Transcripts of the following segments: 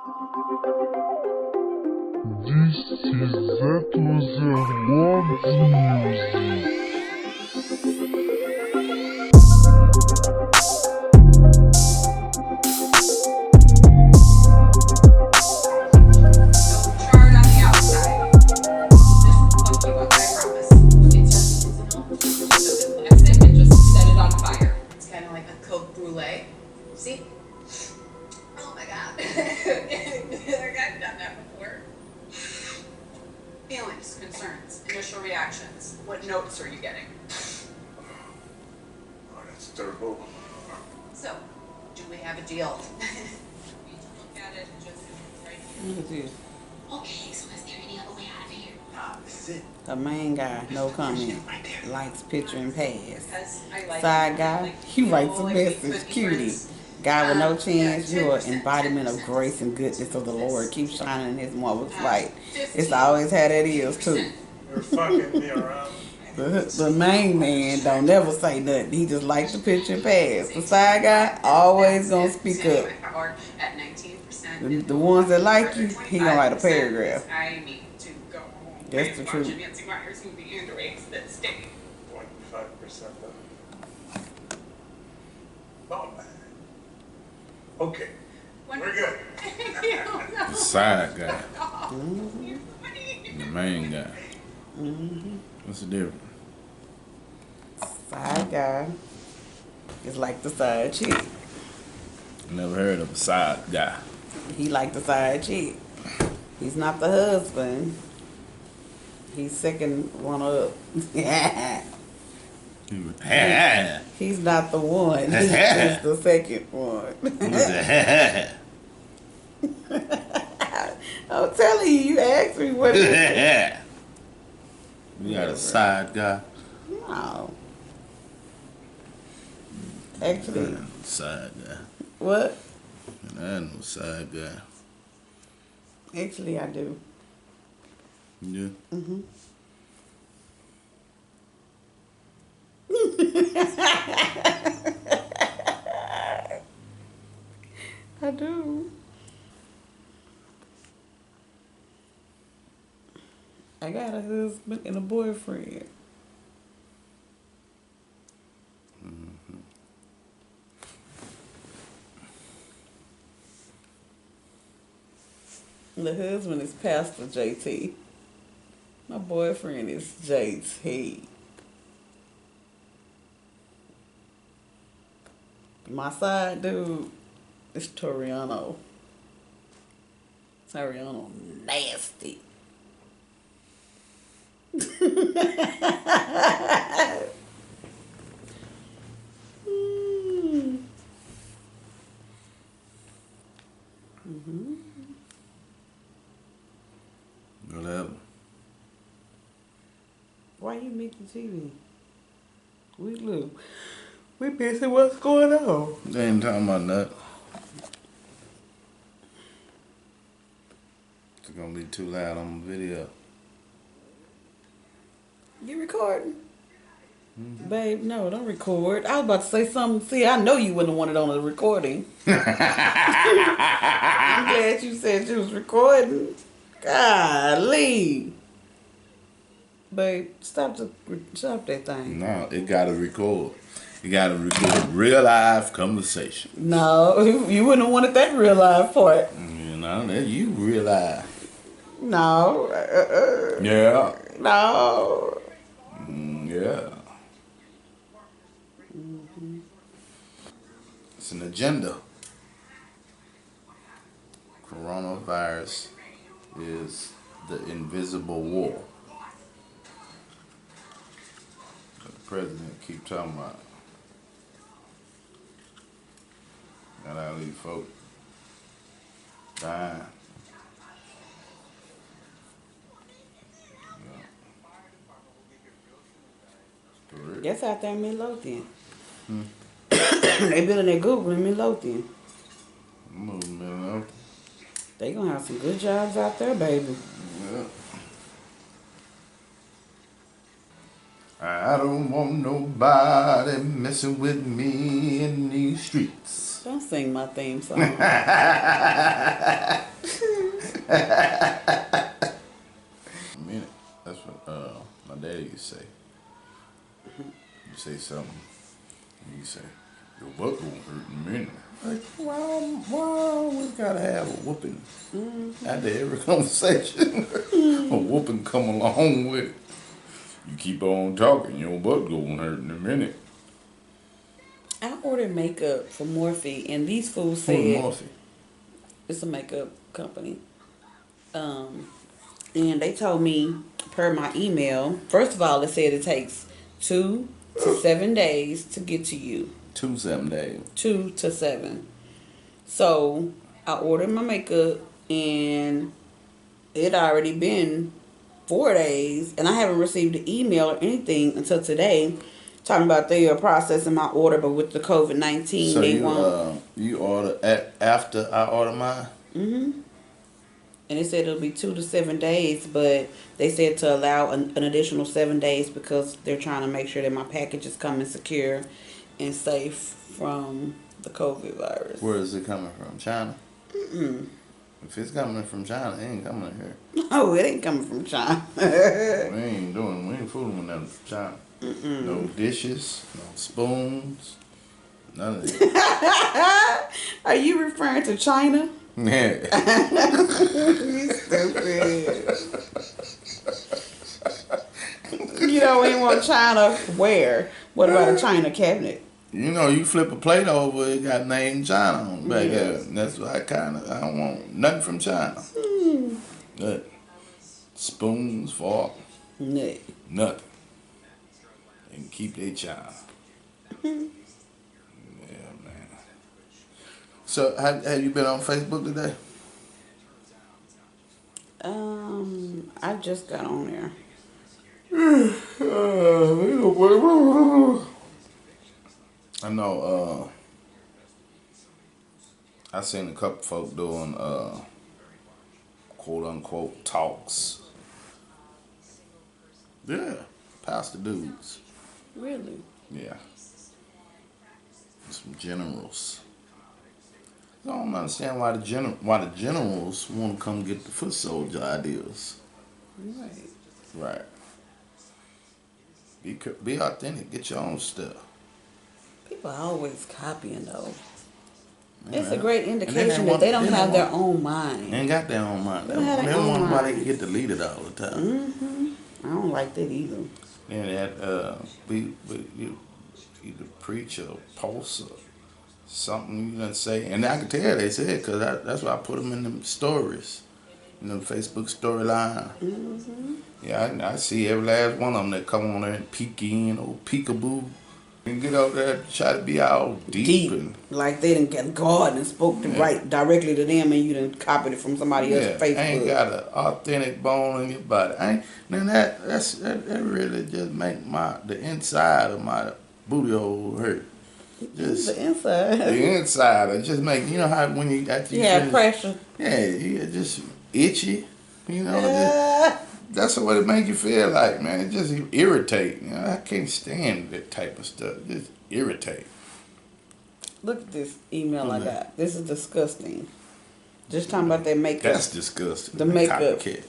This is Love's Music. CROWLEY. See? Oh my god. I've done that before. Feelings, concerns, initial reactions. What notes are you getting? Oh, that's terrible. So, do we have a deal? We need to look at it and just right here. Look at this. Okay, so is there any other way out of here? Nah, this is it. The main guy, no comment. Likes picture and pass. Because I like Side guy, he writes a message. Cutie. Guy with no chance, you're an embodiment of grace and goodness of the Lord. Keep shining in his marvelous light. It's always how that is, too. You're fucking me around. The main man don't never say nothing. He just likes the picture and pass. The side guy always gonna speak up. The ones that like you, he gonna write a paragraph. I need to go home. That's the truth. 0.5% not bad. Okay, we're good. The side guy. The main guy. What's the difference? Side guy is like the side chick. Never heard of a side guy. He like the side chick. He's not the husband. He's second one up. He's not the one. He's just the second one. I'm telling you, you asked me what it is. You got a side guy? No. Actually. Side guy. What? I ain't no side guy. Actually, I do. Yeah. Mm-hmm. I do. I got a husband and a boyfriend. Mm-hmm. The husband is Pastor JT. My boyfriend is JT. My side dude is Toriano. Toriano nasty. Mm-hmm. Whatever. Why you make the TV? We missing what's going on. They ain't talking about nothing. It's gonna be too loud on the video. You recording? Mm-hmm. Babe, no, don't record. I was about to say something. See, I know you wouldn't want it on the recording. I'm glad you said you was recording. Golly. Babe, stop that thing. No, it gotta record. You gotta record real life conversation. No, you wouldn't have wanted that real life part. You know, that you real life. No. Yeah. No. Yeah. Mm-hmm. It's an agenda. Coronavirus is the invisible war. The president keep talking about. Got all these folks dying. That's out there in Midlothian. They building that Google in Midlothian. They gonna have some good jobs out there, baby. Yeah. I don't want nobody messing with me in these streets. Don't sing my theme song. A minute. That's what my daddy used to say. You say something, and you say, your butt won't hurt in a minute. Like, well, we gotta have a whooping after every conversation. A whooping come along with it. You keep on talking, your butt gonna hurt in a minute. I ordered makeup from Morphe, and these fools said Morphe? It's a makeup company. And they told me, per my email, first of all, it said it takes 2 to 7 days to get to you. 2 to 7 days. 2 to 7. So I ordered my makeup, and it already been 4 days, and I haven't received an email or anything until today, talking about they are processing my order, but with the COVID-19, so they won't. You order after I order mine. And they said it'll be 2 to 7 days, but they said to allow an additional 7 days because they're trying to make sure that my package is coming secure and safe from the COVID virus. Where is it coming from? China? If it's coming from China, it ain't coming here. Oh, it ain't coming from China. we ain't fooling with nothing from China. No dishes, no spoons, none of that. Are you referring to China? Yeah. You stupid. You don't even want China where? What about a China cabinet? You know, you flip a plate over, it got name China on the back of it. That's why I don't want nothing from China. Nothing. Spoons, fork, nothing. And keep their China. Yeah, man. So, have you been on Facebook today? I just got on there. I know, I seen a couple folk doing, quote unquote, talks. Yeah, pastor dudes. Really? Yeah. Some generals. I don't understand why the generals want to come get the foot soldier ideas. Right. Right. Be authentic. Get your own stuff. People are always copying though. Yeah. It's a great indication that they don't have their own mind. They ain't got their own mind. They don't want why they get deleted all the time. I don't like that either. And that you either preach or post or something you done say, and I can tell they said because that's why I put them in the stories, the Facebook storyline. Yeah, I see every last one of them that come on there and peek in or peekaboo and get out there and try to be all deep. And, like they didn't get God and spoke to right directly to them, and you done copied it from somebody else's Facebook. Ain't got an authentic bone in your body. Then that really just make the inside of my booty hole hurt. Just the inside. The inside. It just make, you know how when you after you finish, pressure. Yeah, you just itchy. You know, that's what it make you feel like, man. It just irritate. You know, I can't stand that type of stuff. Just irritate. Look at this email I got. This is disgusting. Just talking about that makeup. That's disgusting. The makeup. Copycat.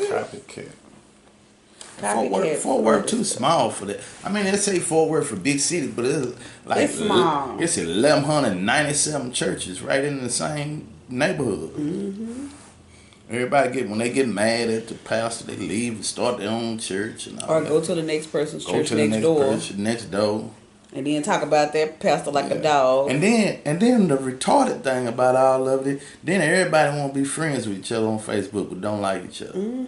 Copycat. Fort Worth too small for that. I mean, they say Fort Worth for big city, but it's like it's small. It's 1,197 churches right in the same neighborhood. Everybody when they get mad at the pastor, they leave and start their own church and all or go to the next person's church next door. And then talk about that pastor like a dog. And then the retarded thing about all of it, then everybody want to be friends with each other on Facebook but don't like each other.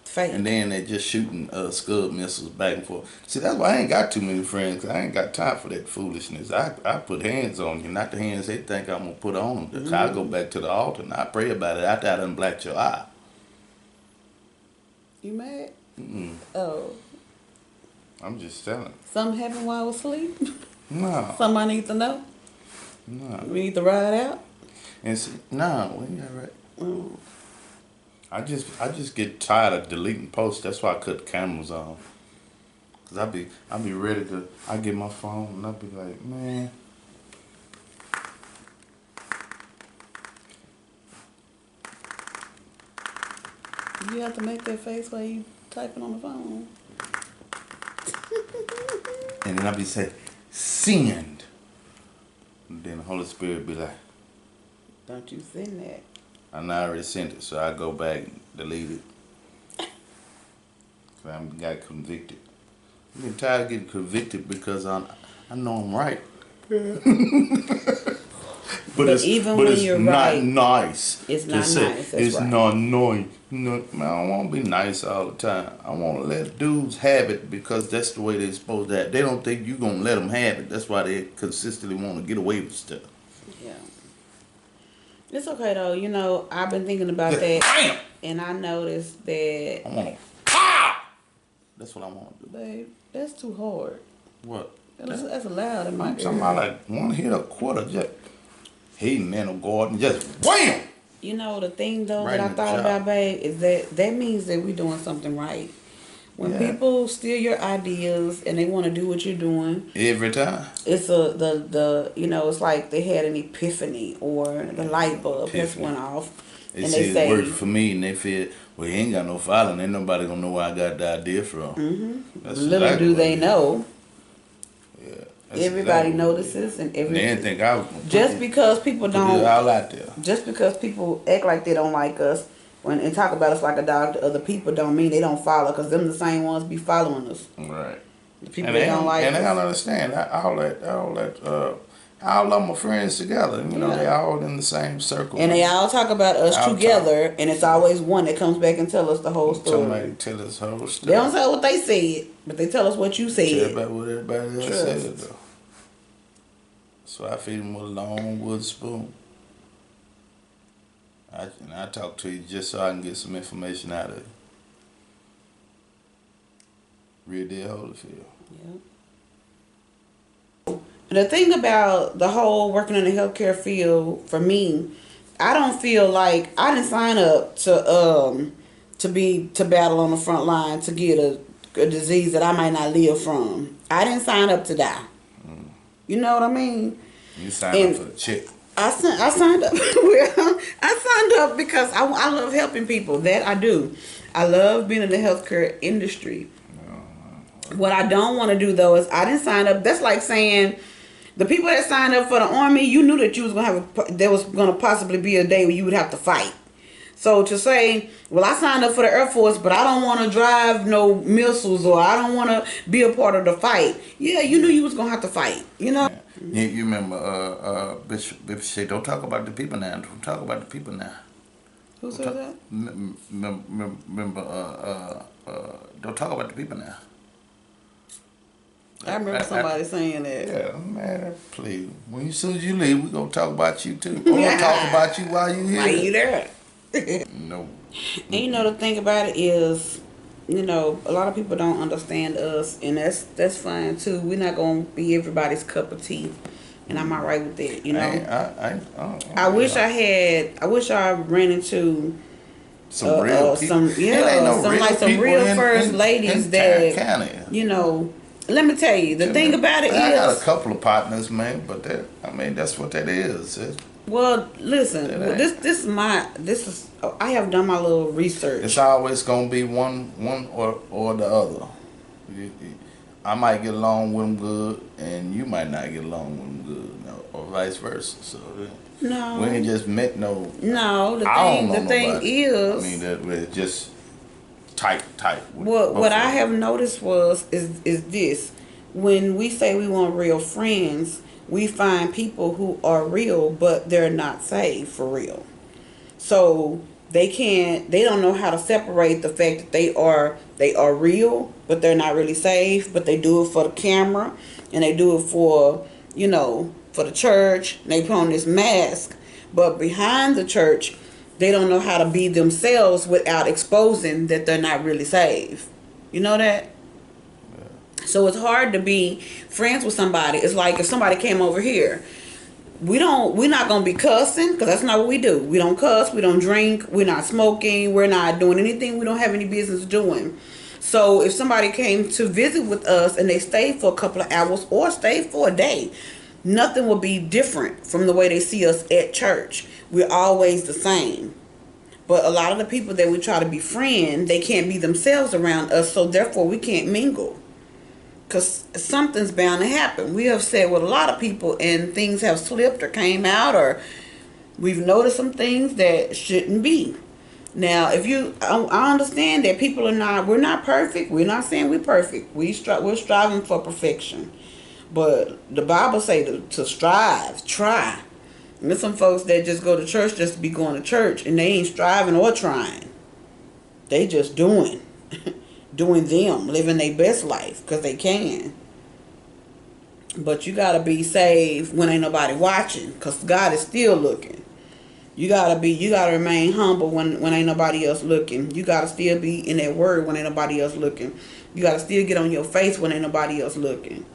Fake. And then they just shooting Scud missiles back and forth. See, that's why I ain't got too many friends. 'Cause I ain't got time for that foolishness. I put hands on you, not the hands they think I'm going to put on them. I go back to the altar and I pray about it after I done blacked your eye. You mad? Oh. I'm just telling. Something happened while I was asleep? No. Something I need to know? No. We need to ride out? And see, no, we ain't got right. I just get tired of deleting posts. That's why I cut the cameras on. Cause I be ready to. I get my phone and I be like, man. You have to make that face while you typing on the phone. And then I be saying, send. And then the Holy Spirit be like, Don't you send that. I already sent it, so I go back and delete it. So I got convicted. I'm getting tired of getting convicted because I know I'm right. But even when it's you're not right, nice. it's not nice. That's it's right. not annoying. No, man, I don't want to be nice all the time. I want to let dudes have it because that's the way they're supposed to have. They don't think you're going to let them have it. That's why they consistently want to get away with stuff. Yeah. It's okay though. You know, I've been thinking about that. Bam! And I noticed that. I want to pow! That's what I want to do. Babe, that's too hard. What? That's loud in my ear. Somebody like want to hit a quarter just hitting in a garden, just wham! You know, the thing though Right that I in the thought jaw. about, babe, is that means that we're doing something right. When people steal your ideas and they want to do what you're doing, Every time. it's the you know, it's like they had an epiphany or the light bulb just went off. They And say they it say, worked for me, and they feel, well, he ain't got no following. Ain't nobody gonna know where I got the idea from. That's little exactly do what they it is. know, Yeah, that's everybody exactly what it notices is. and And they didn't think I was gonna just put because people it don't, all out there. just because people act like they don't like us and talk about us like a dog to other people don't mean they don't follow, because them the same ones be following us. Right. The people And that they don't like and they us. don't understand. All of my friends together. You know, Yeah. they all in the same circle. And they all talk about us I'll together, and it's always one that comes back and tell us the whole Somebody story. tell us whole stuff. They don't say what they said, but they tell us what you Tell said. about what everybody else Trust. said though. So I feed them with a long wood spoon. I talk to you just so I can get some information out of you. Real deal Holyfield. Yeah. And the thing about the whole working in the healthcare field, for me, I don't feel like I didn't sign up to battle on the front line to get a disease that I might not live from. I didn't sign up to die. You know what I mean? You signed up for the chick. I signed up. Well, I signed up because I love helping people. That I do. I love being in the healthcare industry. What I don't want to do though is I didn't sign up. That's like saying the people that signed up for the army, you knew that you was gonna there was gonna possibly be a day where you would have to fight. So to say, well, I signed up for the Air Force, but I don't want to drive no missiles, or I don't want to be a part of the fight. Yeah, you knew you was gonna have to fight. You know. Yeah. You remember Bishop said, don't talk about the people now. Don't talk about the people now. Who said that? Remember, don't talk about the people now. I remember somebody saying that. Yeah, man, please. As soon as you leave, we're going to talk about you too. We're going to talk about you while you here. Why you there? No. And you know, the thing about it is, you know, a lot of people don't understand us, and that's fine too. We're not gonna be everybody's cup of tea, and I'm alright with that. You know, I wish I ran into some real people. some real first ladies that County. You know. Let me tell you, the thing about it is, I got a couple of partners, man, but that's what that is. Well, listen, I have done my little research. It's always gonna be one or the other. I might get along with them good, and you might not get along with them good, or vice versa. So no, we ain't just met no. No, the thing is, I mean, that we're just tight. What I have noticed is this: when we say we want real friends, we find people who are real, but they're not saved for real. So they don't know how to separate the fact that they are real, but they're not really saved, but they do it for the camera, and they do it for, you know, for the church, and they put on this mask, but behind the church, they don't know how to be themselves without exposing that they're not really saved. You know that? So it's hard to be friends with somebody. It's like if somebody came over here, we're not gonna be cussing, because that's not what we do. We don't cuss, we don't drink, we're not smoking, we're not doing anything we don't have any business doing. So if somebody came to visit with us and they stayed for a couple of hours or stayed for a day, nothing will be different from the way they see us at church. We're always the same. But a lot of the people that we try to befriend, they can't be themselves around us, so therefore we can't mingle. Because something's bound to happen. We have said with a lot of people and things have slipped or came out, or we've noticed some things that shouldn't be. Now, if you, I understand that people are not, we're not perfect. We're not saying we're perfect. We're striving for perfection. But the Bible say to strive, try. And there's some folks that just go to church just to be going to church, and they ain't striving or trying. They just doing. Doing them, living their best life because they can. But you got to be saved when ain't nobody watching, because God is still looking. You got to remain humble when ain't nobody else looking. You got to still be in that word when ain't nobody else looking. You got to still get on your face when ain't nobody else looking.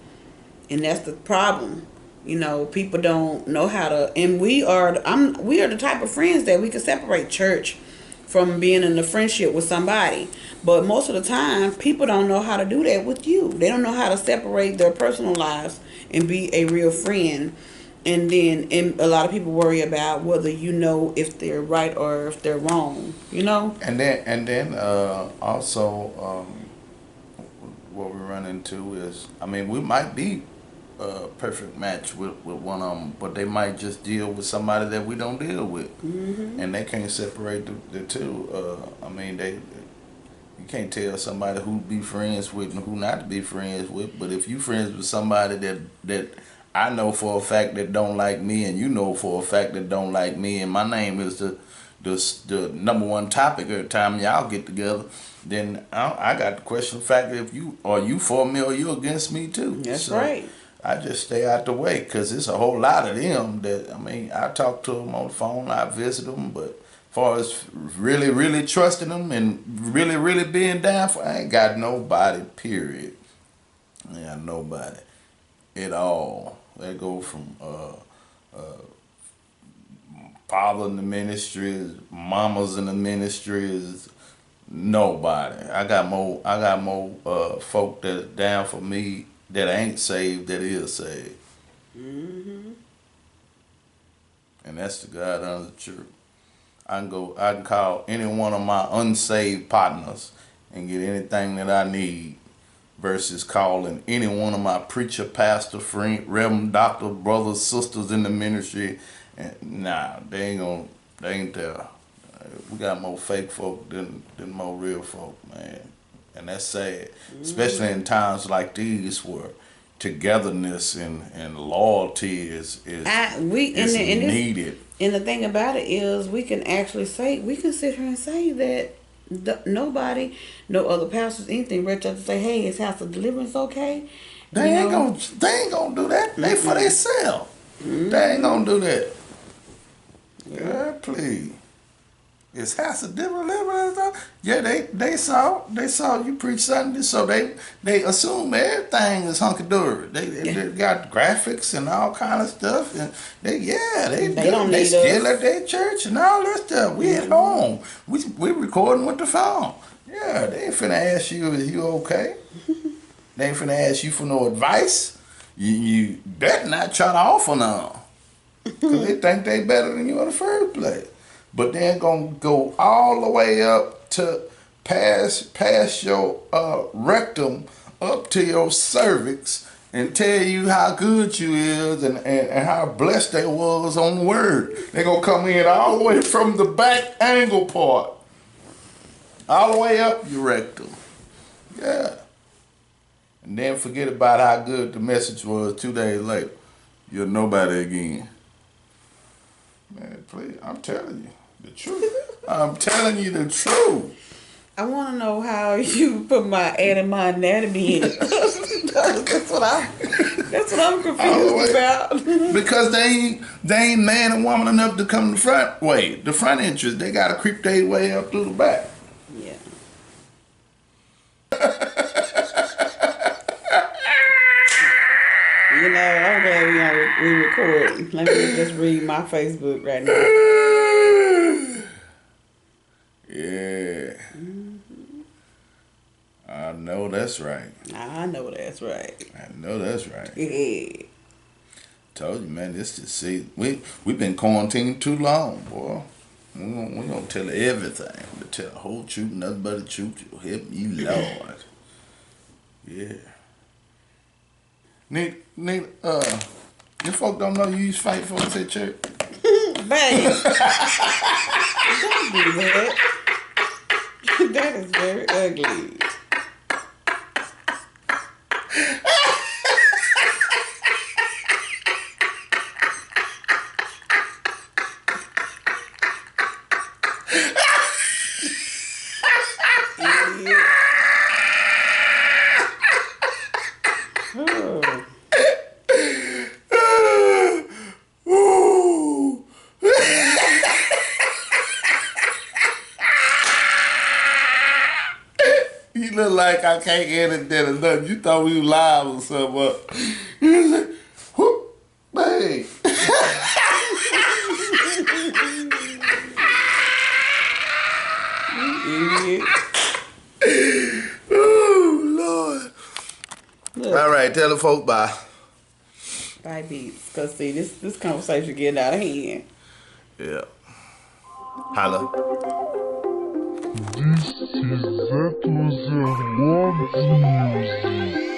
And that's the problem. You know, people don't know how to, and we are the type of friends that we can separate church from being in a friendship with somebody. But most of the time, people don't know how to do that with you. They don't know how to separate their personal lives and be a real friend. And then a lot of people worry about whether you know if they're right or if they're wrong, you know? And then also what we run into is, I mean, we might be a perfect match with one of them, but they might just deal with somebody that we don't deal with. Mm-hmm. And they can't separate the two. I mean, you can't tell somebody who to be friends with and who not to be friends with. But if you friends with somebody that I know for a fact that don't like me, and you know for a fact that don't like me, and my name is the number one topic every time y'all get together, then I got the question fact, if you for me or you against me too. That's so right. I just stay out the way, because it's a whole lot of them that, I mean, I talk to them on the phone, I visit them, but as far as really, really trusting them and really, really being down for, I ain't got nobody, period. I ain't got nobody at all. They go from father in the ministries, mamas in the ministries, nobody. I got more folk that down for me that ain't saved that is saved. Mm-hmm. And that's the God under the truth. I can call any one of my unsaved partners and get anything that I need, versus calling any one of my preacher, pastor, friend, reverend, doctor, brothers, sisters in the ministry. And nah, they ain't there. We got more fake folk than more real folk, man. And that's sad. Especially in times like these where togetherness and loyalty is needed. And the thing about it is, we can sit here and say that nobody, no other pastors, anything, reach out to say, hey, is House of Deliverance okay? They ain't gonna do that. They for themselves. They ain't gonna do that. God, please. Is House of Deliverance? Yeah, they saw you preach something, so they assume everything is hunky dory. They got graphics and all kind of stuff, and they still at their church and all that stuff. We at home. We recording with the phone. Yeah, they ain't finna ask you, is you okay? They ain't finna ask you for no advice. You better not try to offer none, because they think they better than you in the first place. But they're going to go all the way up to past your rectum up to your cervix and tell you how good you is and how blessed they was on the word. They're going to come in all the way from the back angle part, all the way up your rectum. Yeah. And then forget about how good the message was 2 days later. You're nobody again. Man, please, I'm telling you the truth. I'm telling you the truth. I want to know how you put adding my anatomy in. That's what I'm confused about. Because they ain't man and woman enough to come the front entrance. They got to creep their way up through the back. Yeah. You know, I'm glad we recording. Let me just read my Facebook right now. Yeah. I know that's right. I know that's right. I know that's right. Yeah. Told you, man, this is, see, we've been quarantined too long, boy. We gonna tell her everything. We tell the whole truth, nothing but the truth. You'll help me, Lord. Yeah. Nigga, your folk don't know you used to fight folks at church? Babe. Don't do that. That is very ugly. You look like I can't get it dead or nothing. You thought we were live or something. You said, whoop, bang. Oh, Lord. Look. All right, tell the folk bye. Bye, beats. Because, see, this conversation getting out of hand. Yeah. Holla. This is That Was a Love Music.